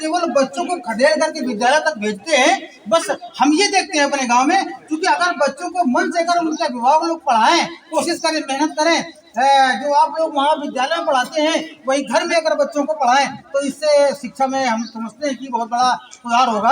केवल बच्चों को खदेड़ करके विद्यालय तक भेजते हैं। बस हम ये देखते हैं अपने गांव में, क्योंकि अगर बच्चों को मन से अगर उनके अभिभावक लोग पढ़ाएं, कोशिश करें, मेहनत करें, जो आप लोग वहाँ विद्यालय में पढ़ाते हैं वही घर में अगर बच्चों को पढ़ाएं, तो इससे शिक्षा में हम समझते हैं कि बहुत बड़ा सुधार होगा।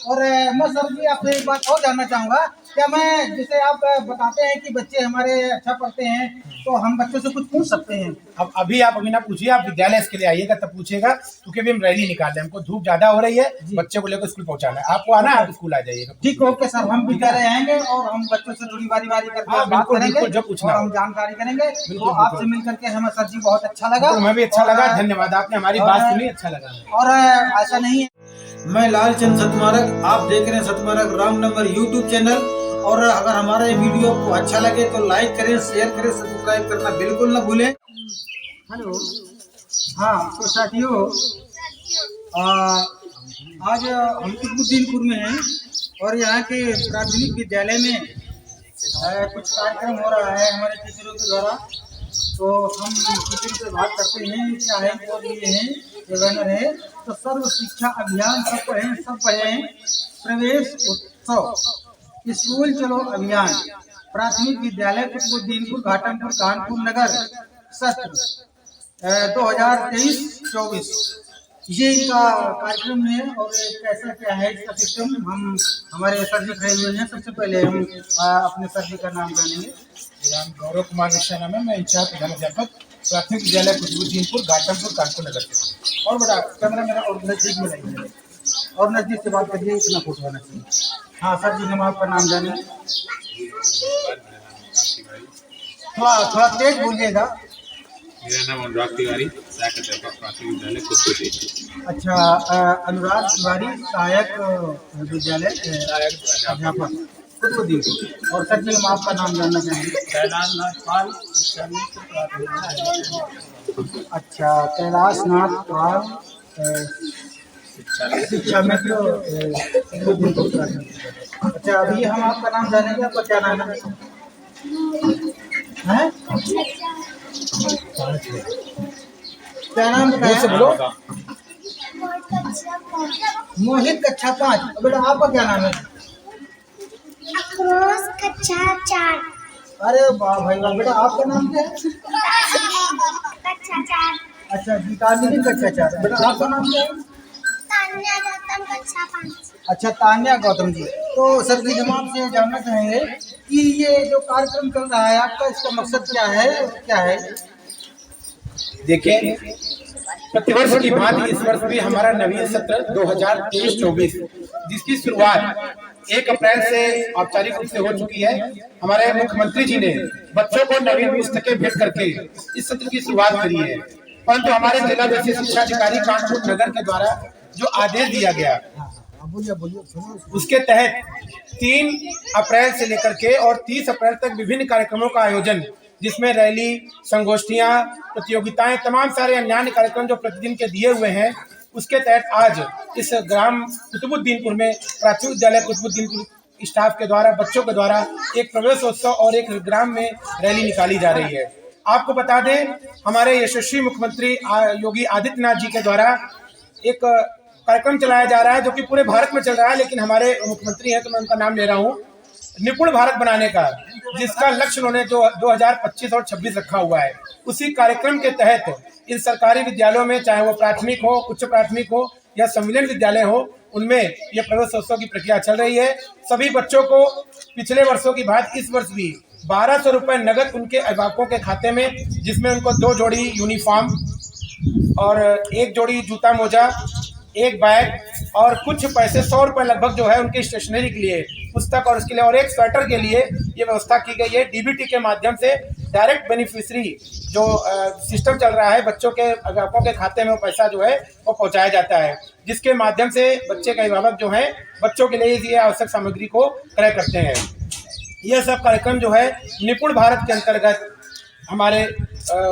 और मैं सर जी आपसे एक बात और जानना चाहूँगा, क्या मैं, जैसे आप बताते हैं कि बच्चे हमारे अच्छा पढ़ते हैं, तो हम बच्चों से कुछ पूछ सकते हैं? अब अभी आप अभी ना पूछिए, आप विद्यालय के लिए आइएगा तब पूछिएगा, क्योंकि अभी हम रैली निकाल रहे हैं, हमको धूप ज्यादा हो रही है, बच्चे को लेकर स्कूल पहुंचाना है। आपको आना, आप स्कूल आ जाइएगा। ठीक, ओके सर, हम विद्यालय आएंगे और हम बच्चों से थोड़ी बारी करके बात करेंगे, जो पूछना और हम जानकारी करेंगे। तो आपसे मिल करके हमें सर जी बहुत अच्छा लगा। हमें भी अच्छा लगा, धन्यवाद, आपने हमारी बात सुनी, अच्छा लगा। और ऐसा नहीं है, मैं लालचंद सतमारक, आप देख रहे हैं सतमारक रामनगर यूट्यूब चैनल। और अगर हमारा ये वीडियो आपको अच्छा लगे तो लाइक करें, शेयर करें, सब्सक्राइब करना बिल्कुल ना भूलें। हेलो, हाँ, तो साथियों, आज हम कुतुबुद्दीनपुर में हैं और यहाँ के प्राथमिक विद्यालय में कुछ कार्यक्रम हो रहा है हमारे टीचरों के द्वारा। तो हम टीचरों से बात करते हैं, क्या है, और ये है, ये बैनर है, तो सर्व शिक्षा अभियान सब पढ़े प्रवेश उत्सव स्कूल चलो अभियान प्राथमिक विद्यालय कुतुबुद्दीनपुर घाटमपुर कानपुर नगर सत्र 2023-24, ये इनका कार्यक्रम है। और कैसा क्या है इसका सिस्टम, हम हमारे सर जी खड़े हुए हैं। सबसे पहले हम अपने सर जी का नाम जानेंगे। मेरा नाम गौरव कुमार मिश्रा नाम है, मैं इंचार्ज प्रधानाध्यापक प्राथमिक विद्यालय कुतुबुद्दीनपुर घाटमपुर कानपुर नगर से। और बड़ा कैमरा मेरा और नजदीक में लाइए, और नजदीक से बात करिए, इतना फोटो आना चाहिए। हाँ सर जी, हम आपका नाम जाने, थोड़ा तेज बोलिएगा। मेरा नाम अनुराग तिवारी, सहायक अध्यापक प्राथमिक विद्यालय कुतुबुद्दीनपुर। अच्छा, अनुराग तिवारी, सहायक विद्यालय अध्यापक कुतुबुद्दीनपुर। और सर जी, हम आपका नाम जानना चाहेंगे। कैलाश नाथ पाल, अच्छा, कैलाश नाथ पाल, शिक्षा मित्र। अच्छा, अभी हम आपका नाम जानेंगे, आपका क्या नाम है? क्या नाम बताया? मोहित, कक्षा 5। बेटा आपका क्या नाम है? अफरोज, कक्षा 4। अरे वाह भाई वाह, बेटा आपका नाम क्या है? कक्षा 4। अच्छा, गीतांजलि, कक्षा 4। बेटा आपका नाम क्या है? तान्या गौतम, कक्षा 5। अच्छा, तान्या गौतम जी। तो सर जी, हम आपसे जानना चाहेंगे कि ये जो कार्यक्रम चल रहा है आपका, इसका मकसद क्या है? देखिए, प्रतिवर्ष की भांति इस वर्ष भी हमारा नवीन सत्र 2023-24, जिसकी शुरुआत 1 अप्रैल से औपचारिक रूप से हो चुकी है। हमारे मुख्यमंत्री जी ने बच्चों को नवीन पुस्तकें भेंट करके इस सत्र की शुरुआत करी है। परंतु हमारे जिला विशेष शिक्षा अधिकारी कानपुर नगर के द्वारा जो आदेश दिया गया, उसके तहत 3 अप्रैल से लेकर के और 30 अप्रैल तक विभिन्न कार्यक्रमों का आयोजन, जिसमें रैली, संगोष्ठियां, प्रतियोगिताएं, तमाम सारे अन्य कार्यक्रम जो प्रतिदिन के दिए हुए हैं, उसके तहत आज इस ग्राम कुतुबुद्दीनपुर में प्राथमिक विद्यालय कुतुबुद्दीनपुर स्टाफ के द्वारा, बच्चों के द्वारा एक प्रवेशोत्सव और एक ग्राम में रैली निकाली जा रही है। आपको बता दें, हमारे यशस्वी मुख्यमंत्री योगी आदित्यनाथ जी के द्वारा एक कार्यक्रम चलाया जा रहा है, जो कि पूरे भारत में चल रहा है, लेकिन हमारे मुख्यमंत्री हैं तो मैं उनका नाम ले रहा हूँ, निपुण भारत बनाने का, जिसका लक्ष्य उन्होंने जो 2025 और 26 रखा हुआ है। उसी कार्यक्रम के तहत इन सरकारी विद्यालयों में, चाहे वो प्राथमिक हो, उच्च प्राथमिक हो या सम्मिलन विद्यालय हो, उनमें यह प्रवेशोत्सव की प्रक्रिया चल रही है। सभी बच्चों को पिछले वर्षों की बात इस वर्ष भी 1200 रुपये नगद उनके अभिभावकों के खाते में, जिसमें उनको 2 जोड़ी यूनिफॉर्म और 1 जोड़ी जूता मोजा, 1 बैग और कुछ पैसे 100 रुपये लगभग जो है उनकी स्टेशनरी के लिए, पुस्तक और उसके लिए, और 1 स्वेटर के लिए ये व्यवस्था की गई है। डीबीटी के माध्यम से डायरेक्ट बेनिफिशियरी जो सिस्टम चल रहा है, बच्चों के अभिभावकों के खाते में वो पैसा जो है वो पहुंचाया जाता है, जिसके माध्यम से बच्चे के अभिभावक जो है बच्चों के लिए ये आवश्यक सामग्री को क्रय करते हैं। यह सब कार्यक्रम जो है निपुण भारत के अंतर्गत हमारे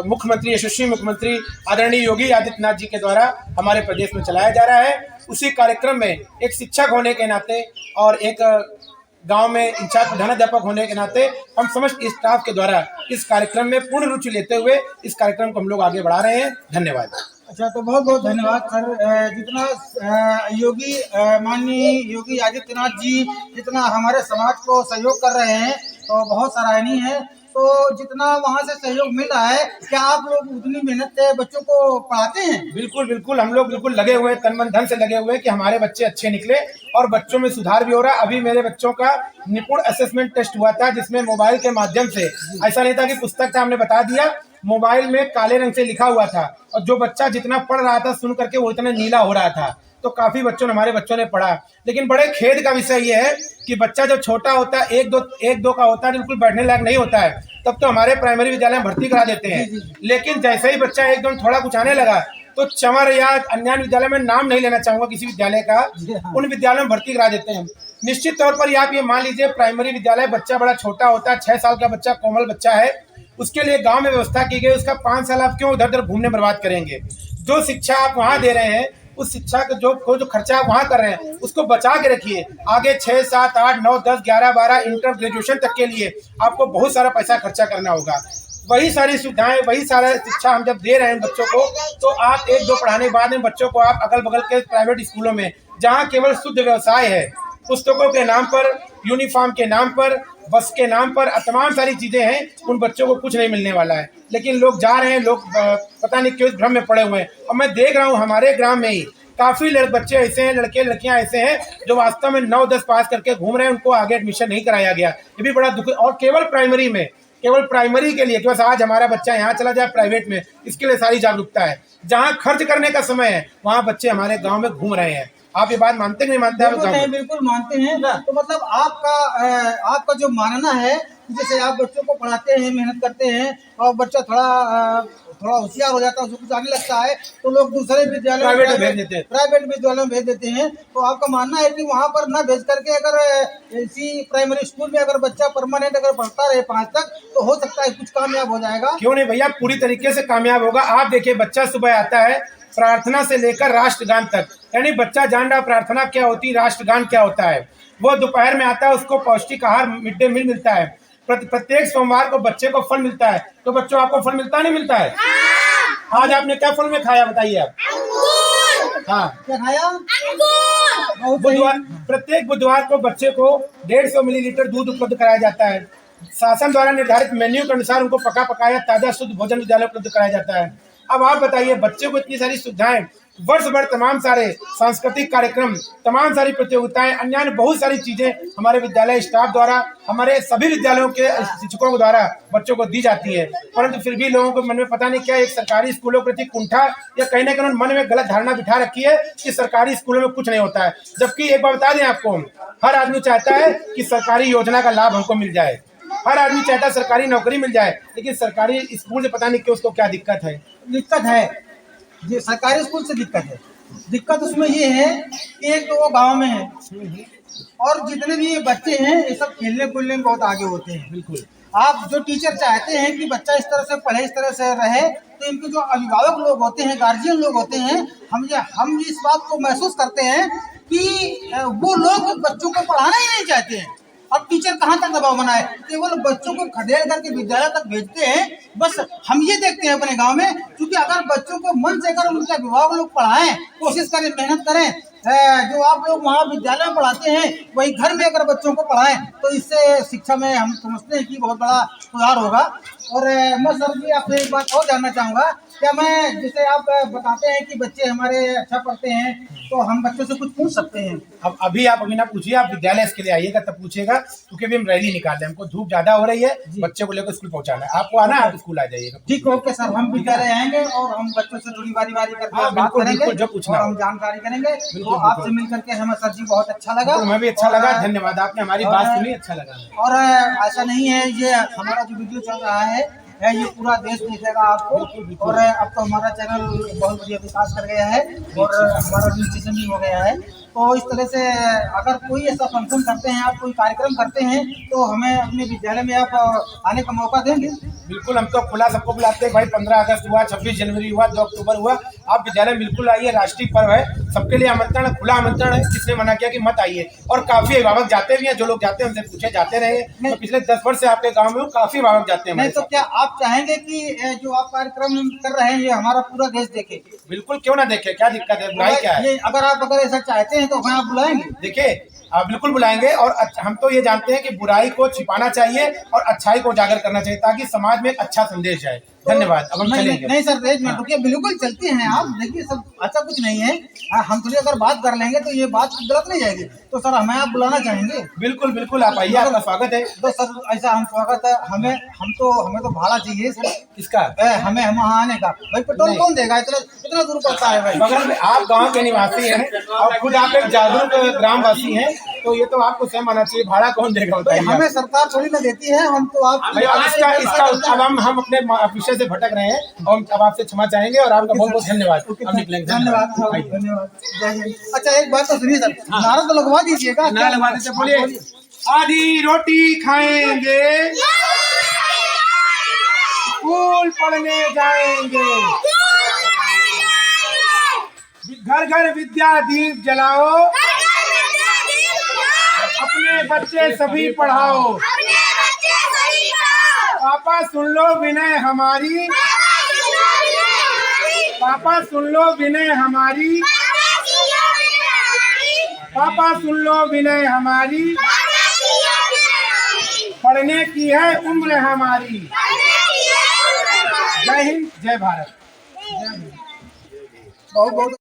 मुख्यमंत्री, यशस्वी मुख्यमंत्री आदरणीय योगी आदित्यनाथ जी के द्वारा हमारे प्रदेश में चलाया जा रहा है। उसी कार्यक्रम में एक शिक्षक होने के नाते और एक गांव में इंचार्ज प्रधानाध्यापक होने के नाते हम समस्त स्टाफ के द्वारा इस कार्यक्रम में पूर्ण रुचि लेते हुए इस कार्यक्रम को हम लोग आगे बढ़ा रहे हैं। धन्यवाद। अच्छा, तो बहुत बहुत धन्यवाद सर। जितना माननीय योगी आदित्यनाथ जी जितना हमारे समाज को सहयोग कर रहे हैं तो बहुत सराहनीय है। तो जितना वहाँ से सहयोग मिल रहा है, क्या आप लोग उतनी मेहनत से बच्चों को पढ़ाते हैं? बिल्कुल बिल्कुल, हम लोग बिल्कुल लगे हुए हैं, तन मन धन से लगे हुए हैं कि हमारे बच्चे अच्छे निकले और बच्चों में सुधार भी हो रहा है। अभी मेरे बच्चों का निपुण असेसमेंट टेस्ट हुआ था, जिसमें मोबाइल के माध्यम से, ऐसा नहीं था कि पुस्तक था, हमने बता दिया, मोबाइल में काले रंग से लिखा हुआ था और जो बच्चा जितना पढ़ रहा था सुन करके वो इतना नीला हो रहा था। तो काफी हमारे बच्चों ने पढ़ा। लेकिन बड़े खेद का विषय ये है कि बच्चा जब छोटा होता है, एक दो का होता है, बिल्कुल बैठने लायक नहीं होता है, तब तो हमारे प्राइमरी विद्यालय में भर्ती करा देते हैं। लेकिन जैसे ही बच्चा एकदम थोड़ा कुछ आने लगा तो चंवर या अन्य विद्यालय में नाम नहीं लेना चाहूंगा किसी विद्यालय का, उन विद्यालयों में भर्ती करा देते हैं। निश्चित तौर पर आप ये मान लीजिए, प्राइमरी विद्यालय बच्चा बड़ा छोटा होता है, 6 साल का बच्चा कोमल बच्चा है, उसके लिए गांव में व्यवस्था की गई। उसका 5 साल आप क्यों इधर उधर घूमने बर्बाद करेंगे? जो शिक्षा आप वहाँ दे रहे हैं, उस शिक्षा का जो खर्चा आप वहाँ कर रहे हैं, उसको बचा के रखिए। आगे 6, 7, 8, 9, 10, 11, 12 इंटर ग्रेजुएशन तक के लिए आपको बहुत सारा पैसा खर्चा करना होगा। वही सारी सुविधाएं, वही सारा शिक्षा हम जब दे रहे हैं बच्चों को, तो आप 1-2 पढ़ाने के बाद में बच्चों को आप अगल बगल के प्राइवेट स्कूलों में, जहाँ केवल शुद्ध व्यवसाय है, पुस्तकों के नाम पर, यूनिफॉर्म के नाम पर, बस के नाम पर तमाम सारी चीजें हैं, उन बच्चों को कुछ नहीं मिलने वाला है। लेकिन लोग जा रहे हैं, लोग पता नहीं क्यों भ्रम में पड़े हुए हैं। और मैं देख रहा हूँ हमारे ग्राम में ही काफी बच्चे ऐसे हैं, लड़के लड़कियां ऐसे हैं जो वास्तव में 9-10 पास करके घूम रहे हैं, उनको आगे एडमिशन नहीं कराया गया। ये भी बड़ा दुख। और केवल प्राइमरी के लिए कि बस आज हमारा बच्चा यहाँ चला जाए प्राइवेट में, इसके लिए सारी जागरूकता है। जहाँ खर्च करने का समय है वहाँ बच्चे हमारे गाँव में घूम रहे हैं। आप ये बात मानते कि नहीं मानते? बिल्कुल मानते हैं। तो मतलब आपका जो मानना है, जैसे आप बच्चों को पढ़ाते हैं, मेहनत करते हैं और बच्चा थोड़ा होशियार हो जाता है, उसको कुछ आने लगता है, तो लोग दूसरे विद्यालय प्राइवेट विद्यालयों में भेज देते हैं। तो आपका मानना है कि वहाँ पर न भेज करके अगर इसी प्राइमरी स्कूल में अगर बच्चा परमानेंट अगर पढ़ता रहे 5 तक, तो हो सकता है कुछ कामयाब हो जाएगा। क्यों नहीं भैया, पूरी तरीके से कामयाब होगा। आप देखिए, बच्चा सुबह आता है, प्रार्थना से लेकर राष्ट्रगान तक, यानी बच्चा जान रहा प्रार्थना क्या होती है, राष्ट्रगान क्या होता है। वो दोपहर में आता है, उसको पौष्टिक आहार मिड डे मील मिलता है। प्रत्येक सोमवार को बच्चे को फल मिलता है। तो बच्चों, आपको फल मिलता नहीं मिलता है? आज आपने क्या फल में खाया बताइए आप? हाँ, क्या खाया? प्रत्येक बुधवार को बच्चे को 150 मिलीलीटर दूध उपलब्ध कराया जाता है। शासन द्वारा निर्धारित मेन्यू के अनुसार उनको पका पकाया ताजा शुद्ध भोजन विद्यालय उपलब्ध कराया जाता है। अब आप बताइए, बच्चे को इतनी सारी सुविधाएं, वर्ष भर तमाम सारे सांस्कृतिक कार्यक्रम, तमाम सारी प्रतियोगिताएं, अन्य बहुत सारी चीजें हमारे विद्यालय स्टाफ द्वारा, हमारे सभी विद्यालयों के शिक्षकों द्वारा बच्चों को दी जाती है। परंतु फिर भी लोगों को मन में पता नहीं क्या एक सरकारी स्कूलों के प्रति कुंठा या कहीं ना कहीं मन में गलत धारणा बिठा रखी है कि सरकारी स्कूलों में कुछ नहीं होता है। जबकि एक बार बता दें आपको, हर आदमी चाहता है कि सरकारी योजना का लाभ हमको मिल जाए, हर आदमी चाहता है सरकारी नौकरी मिल जाए, लेकिन सरकारी स्कूल से पता नहीं क्यों उसको क्या दिक्कत है। ये सरकारी स्कूल से दिक्कत उसमें ये है कि एक तो वो गांव में है और जितने भी बच्चे हैं ये सब खेलने कूदने में बहुत आगे होते हैं। बिल्कुल, आप जो टीचर चाहते हैं कि बच्चा इस तरह से पढ़े, इस तरह से रहे, तो इनके जो अभिभावक लोग होते हैं, गार्जियन लोग होते हैं, हम इस बात को महसूस करते हैं कि वो लोग बच्चों को पढ़ाना ही नहीं चाहते हैं। अब टीचर कहाँ तक दबाव बनाए, केवल बच्चों को खदेड़ करके विद्यालय तक भेजते हैं। बस हम ये देखते हैं अपने गांव में, क्योंकि अगर बच्चों को मन से अगर उनके अभिभावक लोग पढ़ाएं, कोशिश करें, मेहनत करें, जो आप लोग वहाँ विद्यालय में पढ़ाते हैं वही घर में अगर बच्चों को पढ़ाएं, तो इससे शिक्षा में हम समझते हैं कि बहुत बड़ा सुधार होगा। और मैं सर जी आपसे एक बात और जानना चाहूँगा, क्या मैं, जैसे आप बताते हैं कि बच्चे हमारे अच्छा पढ़ते हैं, तो हम बच्चों से कुछ पूछ सकते हैं? अब अभी आप ना पूछिए, आप विद्यालय इसके लिए आइएगा तब पूछिएगा, क्योंकि अभी हम रैली निकाल रहे हैं, हमको धूप ज्यादा हो रही है, बच्चे को लेकर स्कूल पहुंचाना है। आपको आना, आप स्कूल आ जाइएगा। ठीक, ओके सर, हम विद्यालय आएंगे और हम बच्चों से थोड़ी बारी करके बात करेंगे, जो पूछना हम जानकारी करेंगे। तो आपसे मिल करके हमें सर जी बहुत अच्छा लगा। हमें भी अच्छा लगा, धन्यवाद, आपने हमारी बात सुनी, अच्छा लगा। और ऐसा नहीं है, ये हमारा जो वीडियो चल रहा है ये पूरा देश देखेगा आपको। और अब तो हमारा चैनल बहुत बढ़िया विकास कर गया है और हमारा रजिस्ट्रेशन भी हो गया है। तो इस तरह से अगर कोई ऐसा फंक्शन करते हैं, आप कोई कार्यक्रम करते हैं, तो हमें अपने विद्यालय में आप आने का मौका देंगे। बिल्कुल, हम तो खुला सबको बुलाते हैं भाई। 15 अगस्त हुआ, 26 जनवरी हुआ, 2 अक्टूबर हुआ, आप विद्यालय बिल्कुल आइए। राष्ट्रीय पर्व है, सबके लिए आमंत्रण है, खुला आमंत्रण है। किसने मना किया कि मत आइए? और काफी अभिभावक जाते भी हैं, जो लोग जाते हैं उनसे पूछे, जाते रहे। तो पिछले 10 वर्ष से आपके गाँव में काफी अभिभावक जाते हैं नहीं हमारे तो साथ। क्या आप चाहेंगे कि जो आप कार्यक्रम कर रहे हैं ये हमारा पूरा देश देखे? बिल्कुल, क्यों ना देखे, क्या दिक्कत है, बुराई क्या है? ये अगर ऐसा चाहते हैं तो हमें आप बुलाएंगे? देखिए, आप बिल्कुल बुलाएंगे। और हम तो ये जानते हैं कि बुराई को छिपाना चाहिए और अच्छाई को उजागर करना चाहिए, ताकि समाज में एक अच्छा संदेश जाए। धन्यवाद। अब हम चलेंगे। नहीं सर, एक मिनट रुकिए, बिल्कुल चलते हैं आप। देखिए सब ऐसा कुछ नहीं है। हम थोड़ी अगर बात कर लेंगे तो ये बात गलत नहीं जाएगी। तो सर हमें आप बुलाना चाहेंगे? बिल्कुल बिल्कुल, आप आइए, आपका स्वागत है। तो सर ऐसा हम स्वागत है, हमें तो भाड़ा चाहिए सर। किसका? हमें हम वहाँ आने का। भाई पेट्रोल नहीं। कौन देगा? इतना दूर पड़ता है भाई। मगर आप गांव के निवासी हैं और खुद आप एक जागरूक ग्रामवासी हैं, तो ये तो आपको स्वयं आना चाहिए। भाड़ा कौन देगा बताइए? हमें सरकार थोड़ी ना देती है, हम तो आप भाई, अब अब हम अपने विषय से भटक रहे हैं और अब आपसे क्षमा चाहेंगे और आपका बहुत बहुत धन्यवाद। हम निकलेंगे। धन्यवाद धन्यवाद, जय हिंद। अच्छा एक बात तो सुनिए सर, नारा तो लगवा दीजिएगा। ना लगवा देते, बोलिए। आधी रोटी खाएंगे, स्कूल पढ़ने जाएंगे, घर घर विद्या दीप जलाओ, अपने बच्चे सभी पढ़ाओ। पापा सुन लो विनय हमारी, पापा सुन लो विनय हमारी, पापा सुन लो विनय हमारी, पढ़ने की है उम्र हमारी। जय हिंद, जय भारत। बहुत बहुत